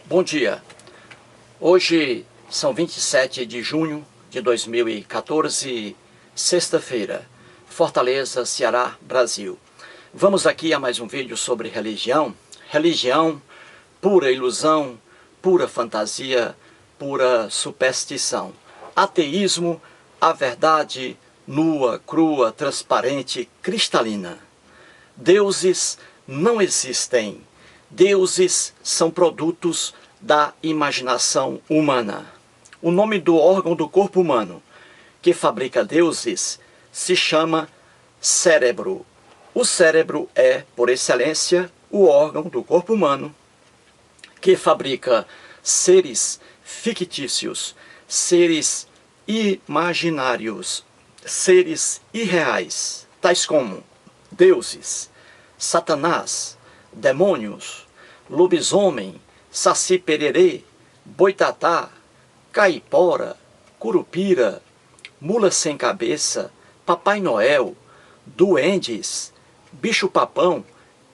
Bom dia. Hoje são 27 de junho de 2014, sexta-feira, Fortaleza, Ceará, Brasil. Vamos aqui a mais um vídeo sobre religião. Religião, pura ilusão, pura fantasia, pura superstição. Ateísmo, a verdade nua, crua, transparente, cristalina. Deuses não existem. Deuses são produtos da imaginação humana. O nome do órgão do corpo humano que fabrica deuses se chama cérebro. O cérebro é, por excelência, o órgão do corpo humano que fabrica seres fictícios, seres imaginários, seres irreais, tais como deuses, Satanás, demônios, lobisomem, saci-pererê, boitatá, caipora, curupira, mula sem cabeça, Papai Noel, duendes, bicho-papão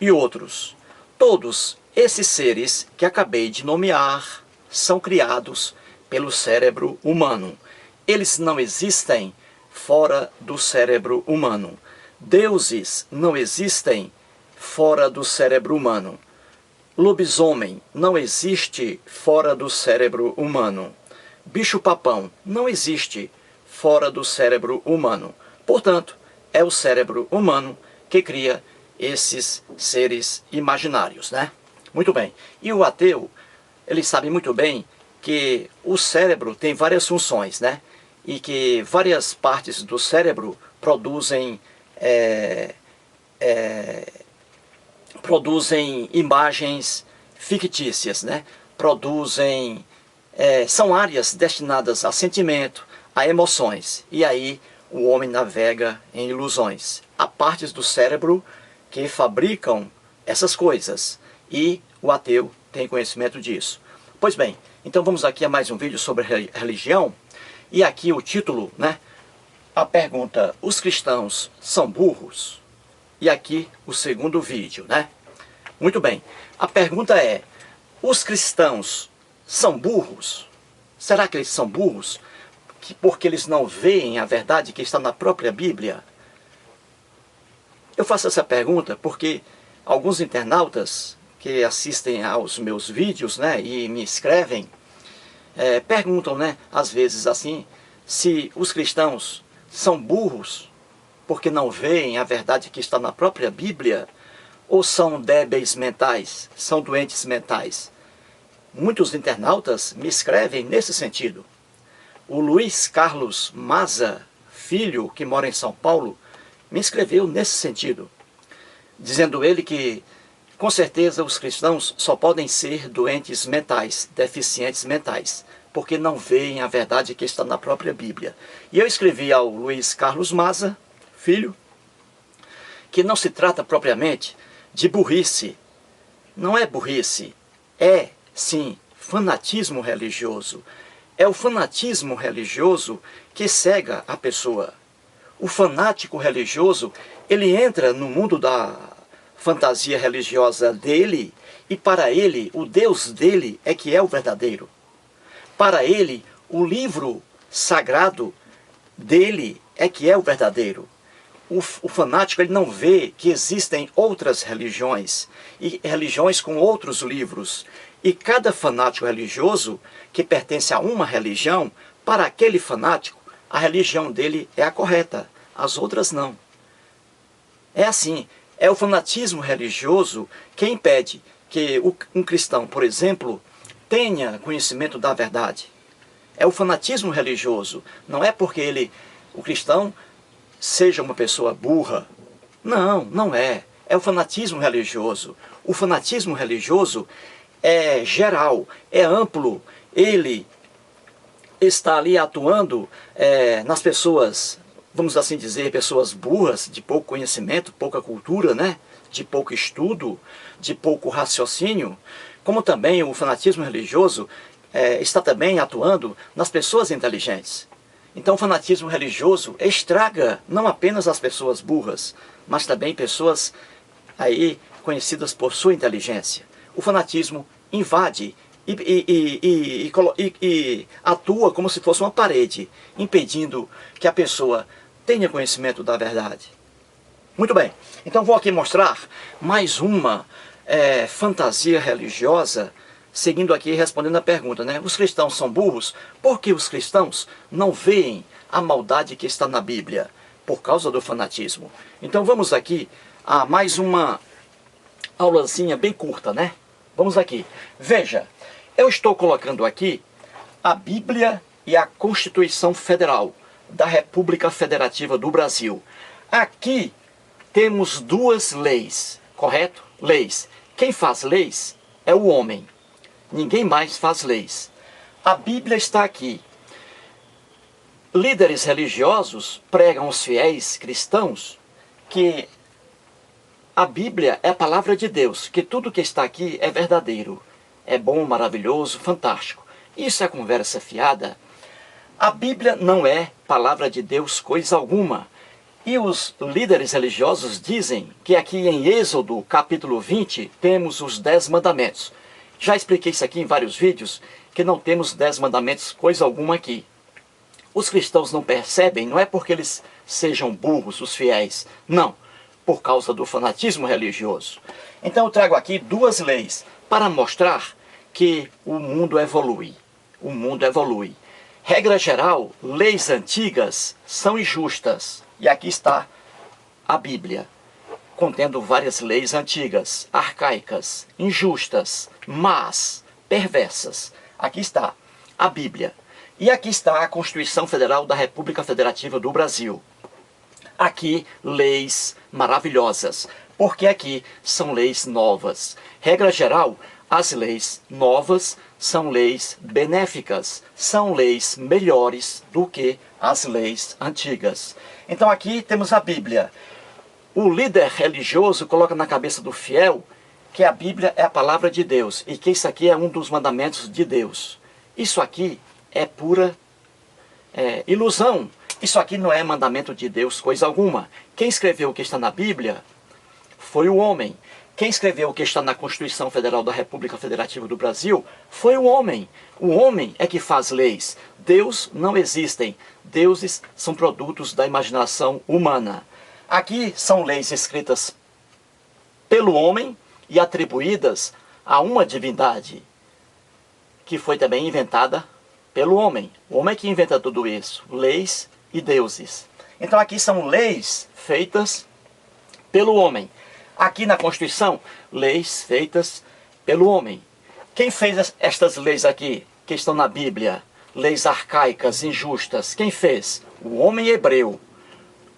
e outros. Todos esses seres que acabei de nomear são criados pelo cérebro humano. Eles não existem fora do cérebro humano. Deuses não existem fora do cérebro humano. Lobisomem não existe fora do cérebro humano. Bicho-papão não existe fora do cérebro humano. Portanto, é o cérebro humano que cria esses seres imaginários, né? Muito bem. E o ateu, ele sabe muito bem que o cérebro tem várias funções, né? E que várias partes do cérebro produzem imagens fictícias, né? São áreas destinadas a sentimento, a emoções. E aí o homem navega em ilusões. Há partes do cérebro que fabricam essas coisas. E o ateu tem conhecimento disso. Pois bem, então vamos aqui a mais um vídeo sobre religião. E aqui o título, né? A pergunta: os cristãos são burros? E aqui o segundo vídeo, né? Muito bem. A pergunta é: os cristãos são burros? Será que eles são burros? Porque eles não veem a verdade que está na própria Bíblia? Eu faço essa pergunta porque alguns internautas que assistem aos meus vídeos, né, e me escrevem, perguntam, né, às vezes assim, se os cristãos são burros porque não veem a verdade que está na própria Bíblia, ou são débeis mentais, são doentes mentais. Muitos internautas me escrevem nesse sentido. O Luiz Carlos Maza, filho, que mora em São Paulo, me escreveu nesse sentido, dizendo ele que, com certeza, os cristãos só podem ser doentes mentais, deficientes mentais, porque não veem a verdade que está na própria Bíblia. E eu escrevi ao Luiz Carlos Maza, filho, que não se trata propriamente de burrice. Não é burrice, é, sim, fanatismo religioso. É o fanatismo religioso que cega a pessoa. O fanático religioso, ele entra no mundo da fantasia religiosa dele, e para ele, o Deus dele é que é o verdadeiro. Para ele, o livro sagrado dele é que é o verdadeiro. O fanático, ele não vê que existem outras religiões, e religiões com outros livros. E cada fanático religioso que pertence a uma religião, para aquele fanático, a religião dele é a correta, as outras não. É assim, é o fanatismo religioso que impede que um cristão, por exemplo, tenha conhecimento da verdade. É o fanatismo religioso, não é porque o cristão seja uma pessoa burra. Não, não é. É o fanatismo religioso. O fanatismo religioso é geral, é amplo. Ele está ali atuando nas pessoas, vamos assim dizer, pessoas burras, de pouco conhecimento, pouca cultura, né? De pouco estudo, de pouco raciocínio. Como também o fanatismo religioso está também atuando nas pessoas inteligentes. Então o fanatismo religioso estraga não apenas as pessoas burras, mas também pessoas aí conhecidas por sua inteligência. O fanatismo invade e atua como se fosse uma parede, impedindo que a pessoa tenha conhecimento da verdade. Muito bem, então vou aqui mostrar mais uma fantasia religiosa, seguindo aqui respondendo a pergunta, né? Os cristãos são burros? Por que os cristãos não veem a maldade que está na Bíblia? Por causa do fanatismo. Então vamos aqui a mais uma aulazinha bem curta, né? Vamos aqui. Veja, eu estou colocando aqui a Bíblia e a Constituição Federal da República Federativa do Brasil. Aqui temos duas leis, correto? Leis. Quem faz leis é o homem. Ninguém mais faz leis. A Bíblia está aqui. Líderes religiosos pregam aos fiéis cristãos que a Bíblia é a palavra de Deus, que tudo que está aqui é verdadeiro, é bom, maravilhoso, fantástico. Isso é conversa fiada. A Bíblia não é palavra de Deus coisa alguma. E os líderes religiosos dizem que aqui em Êxodo, capítulo 20, temos os 10 mandamentos. Já expliquei isso aqui em vários vídeos, que não temos 10 mandamentos coisa alguma aqui. Os cristãos não percebem, não é porque eles sejam burros, os fiéis, não, por causa do fanatismo religioso. Então eu trago aqui duas leis para mostrar que o mundo evolui. O mundo evolui. Regra geral, leis antigas são injustas. E aqui está a Bíblia, contendo várias leis antigas, arcaicas, injustas, más, perversas. Aqui está a Bíblia. E aqui está a Constituição Federal da República Federativa do Brasil. Aqui, leis maravilhosas, porque aqui são leis novas. Regra geral, as leis novas são leis benéficas, são leis melhores do que as leis antigas. Então aqui temos a Bíblia. O líder religioso coloca na cabeça do fiel que a Bíblia é a palavra de Deus e que isso aqui é um dos mandamentos de Deus. Isso aqui é pura ilusão. Isso aqui não é mandamento de Deus coisa alguma. Quem escreveu o que está na Bíblia foi o homem. Quem escreveu o que está na Constituição Federal da República Federativa do Brasil foi o homem. O homem é que faz leis. Deus não existem. Deuses são produtos da imaginação humana. Aqui são leis escritas pelo homem e atribuídas a uma divindade, que foi também inventada pelo homem. O homem é que inventa tudo isso. Leis e deuses. Então aqui são leis feitas pelo homem. Aqui na Constituição, leis feitas pelo homem. Quem fez estas leis aqui, que estão na Bíblia? Leis arcaicas, injustas. Quem fez? O homem hebreu,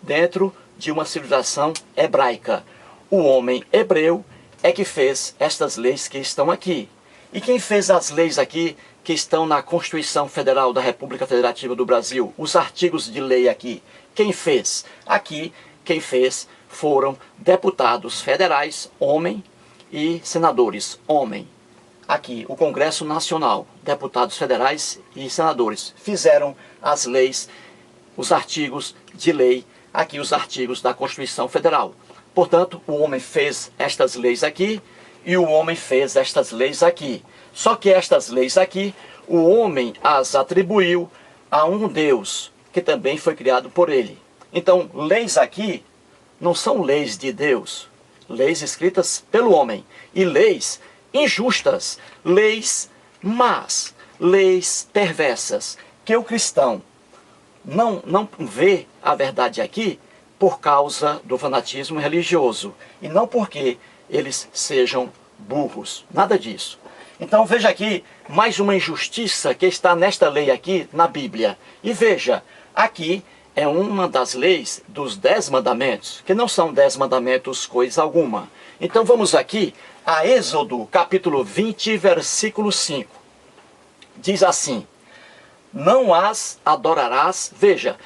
dentro de uma civilização hebraica. O homem hebreu é que fez estas leis que estão aqui. E quem fez as leis aqui que estão na Constituição Federal da República Federativa do Brasil? Os artigos de lei aqui. Quem fez? Aqui, quem fez foram deputados federais, homem, e senadores, homem. Aqui, o Congresso Nacional, deputados federais e senadores, fizeram as leis, os artigos de lei, aqui os artigos da Constituição Federal. Portanto, o homem fez estas leis aqui e o homem fez estas leis aqui. Só que estas leis aqui, o homem as atribuiu a um Deus, que também foi criado por ele. Então, leis aqui não são leis de Deus, leis escritas pelo homem. E leis injustas, leis más, leis perversas, que o cristão não vê a verdade aqui por causa do fanatismo religioso. E não porque eles sejam burros, nada disso. Então veja aqui mais uma injustiça que está nesta lei aqui na Bíblia. E veja, aqui é uma das leis dos 10 mandamentos, que não são 10 mandamentos coisa alguma. Então vamos aqui a Êxodo, capítulo 20, versículo 5. Diz assim: não as adorarás. Veja,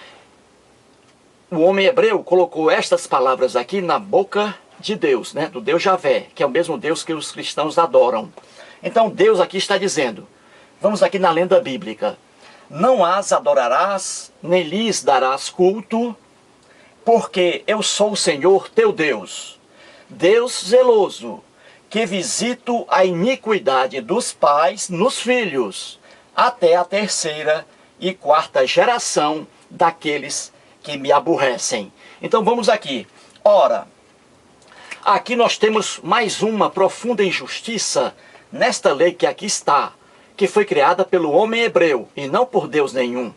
o homem hebreu colocou estas palavras aqui na boca de Deus, né? Do Deus Javé, que é o mesmo Deus que os cristãos adoram. Então Deus aqui está dizendo, vamos aqui na lenda bíblica: não as adorarás, nem lhes darás culto, porque eu sou o Senhor teu Deus, Deus zeloso, que visito a iniquidade dos pais nos filhos, até a terceira e quarta geração daqueles que me aborrecem. Então vamos aqui. Ora, aqui nós temos mais uma profunda injustiça nesta lei que aqui está, que foi criada pelo homem hebreu e não por Deus nenhum.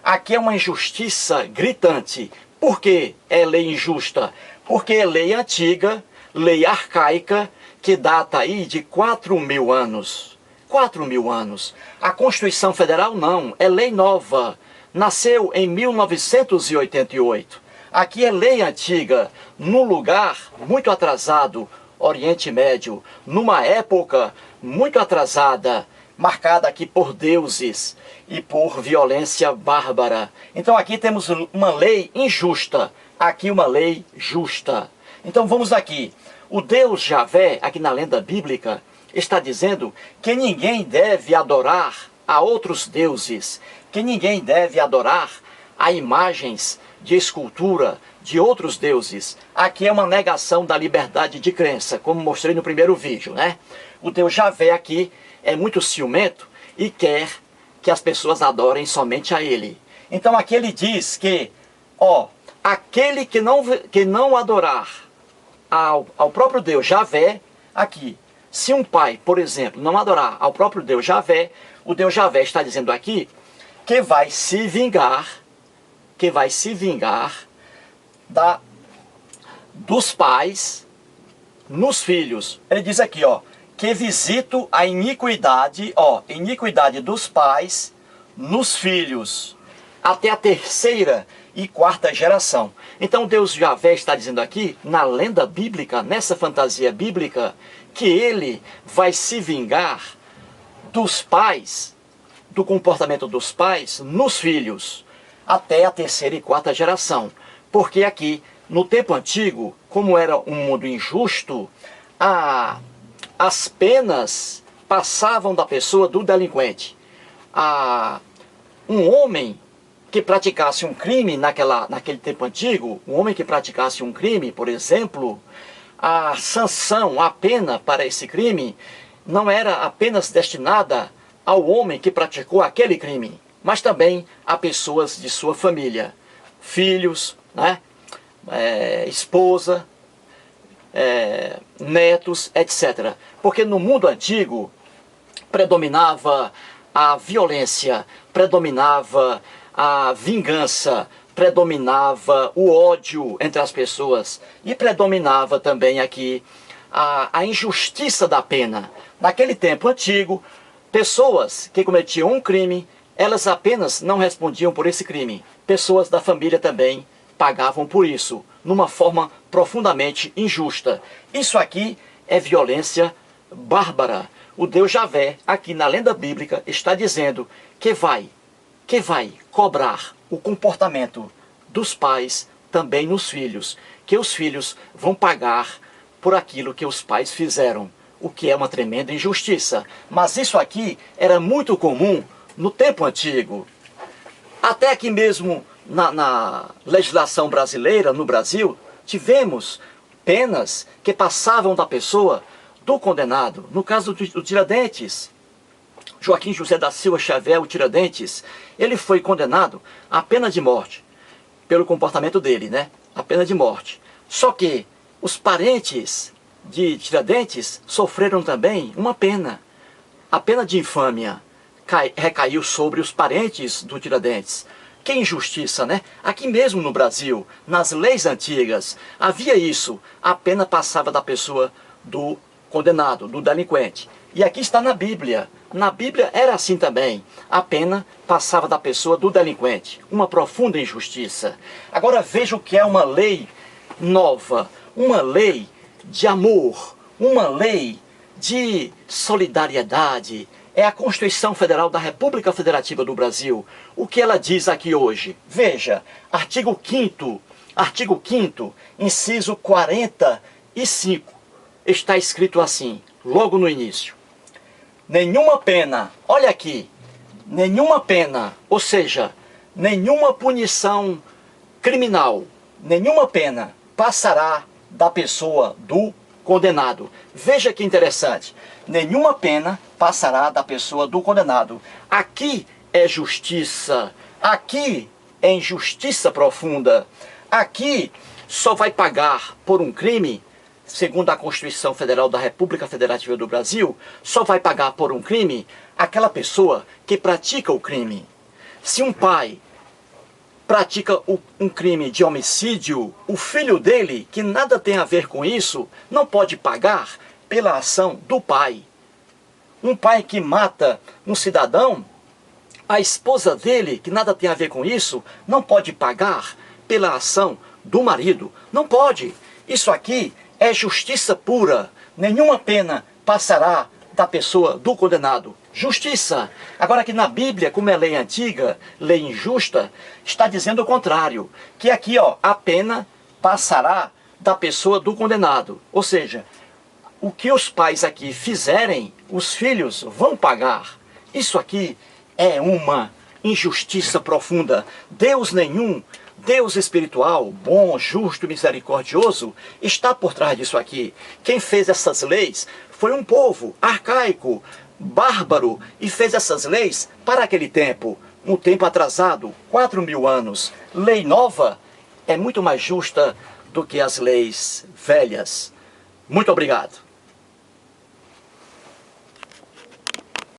Aqui é uma injustiça gritante. Por que é lei injusta? Porque é lei antiga, lei arcaica, que data aí de 4.000 anos. 4.000 anos. A Constituição Federal não, é lei nova. Nasceu em 1988. Aqui é lei antiga, num lugar muito atrasado, Oriente Médio, numa época muito atrasada, marcada aqui por deuses e por violência bárbara. Então aqui temos uma lei injusta, aqui uma lei justa. Então vamos aqui. O Deus Javé, aqui na lenda bíblica, está dizendo que ninguém deve adorar a outros deuses, que ninguém deve adorar a imagens de escultura de outros deuses. Aqui é uma negação da liberdade de crença, como mostrei no primeiro vídeo, né? O Deus Javé aqui é muito ciumento e quer que as pessoas adorem somente a ele. Então aqui ele diz que, aquele que não adorar ao próprio Deus Javé, aqui, se um pai, por exemplo, não adorar ao próprio Deus Javé, o Deus Javé está dizendo aqui que vai se vingar, dos pais nos filhos. Ele diz aqui, que visito a iniquidade, iniquidade dos pais nos filhos, até a terceira e quarta geração. Então Deus Javé está dizendo aqui, na lenda bíblica, nessa fantasia bíblica, que ele vai se vingar dos pais, do comportamento dos pais nos filhos, até a terceira e quarta geração. Porque aqui, no tempo antigo, como era um mundo injusto, as penas passavam da pessoa do delinquente. Um homem que praticasse um crime naquele tempo antigo, um homem que praticasse um crime, por exemplo, a sanção, a pena para esse crime, não era apenas destinada ao homem que praticou aquele crime, mas também a pessoas de sua família, filhos, né? Esposa, netos, etc. Porque no mundo antigo predominava a violência, predominava a vingança, predominava o ódio entre as pessoas e predominava também aqui a injustiça da pena. Naquele tempo antigo, pessoas que cometiam um crime, elas apenas não respondiam por esse crime. Pessoas da família também pagavam por isso, numa forma profundamente injusta. Isso aqui é violência bárbara. O Deus Javé, aqui na lenda bíblica, está dizendo que vai cobrar o comportamento dos pais também nos filhos, que os filhos vão pagar por aquilo que os pais fizeram, o que é uma tremenda injustiça. Mas isso aqui era muito comum no tempo antigo. Até aqui mesmo na legislação brasileira, no Brasil, tivemos penas que passavam da pessoa do condenado. No caso do Tiradentes, Joaquim José da Silva Xavier, o Tiradentes, ele foi condenado à pena de morte, pelo comportamento dele, né? A pena de morte. Só que os parentes de Tiradentes sofreram também uma pena. A pena de infâmia recaiu sobre os parentes do Tiradentes. Que injustiça, né? Aqui mesmo no Brasil, nas leis antigas, havia isso. A pena passava da pessoa do condenado, do delinquente. E aqui está na Bíblia. Na Bíblia era assim também. A pena passava da pessoa do delinquente. Uma profunda injustiça. Agora veja o que é uma lei nova. Uma lei de amor. Uma lei de solidariedade. É a Constituição Federal da República Federativa do Brasil. O que ela diz aqui hoje? Veja, artigo 5º, inciso 45, está escrito assim, logo no início. Nenhuma pena, olha aqui, nenhuma pena, ou seja, nenhuma punição criminal, nenhuma pena passará da pessoa do condenado. Veja que interessante. Nenhuma pena passará da pessoa do condenado. Aqui é justiça. Aqui é injustiça profunda. Aqui só vai pagar por um crime, segundo a Constituição Federal da República Federativa do Brasil, só vai pagar por um crime aquela pessoa que pratica o crime. Se um pai pratica um crime de homicídio, o filho dele, que nada tem a ver com isso, não pode pagar pela ação do pai. Um pai que mata um cidadão, a esposa dele, que nada tem a ver com isso, não pode pagar pela ação do marido. Não pode. Isso aqui é justiça pura. Nenhuma pena passará da pessoa do condenado. Justiça. Agora que na Bíblia, como é lei antiga, lei injusta, está dizendo o contrário. Que aqui, ó, a pena passará da pessoa do condenado. Ou seja, o que os pais aqui fizerem, os filhos vão pagar. Isso aqui é uma injustiça profunda. Deus nenhum, Deus espiritual, bom, justo e misericordioso, está por trás disso aqui. Quem fez essas leis foi um povo arcaico, bárbaro, e fez essas leis para aquele tempo, um tempo atrasado, 4.000 anos. Lei nova é muito mais justa do que as leis velhas. Muito obrigado.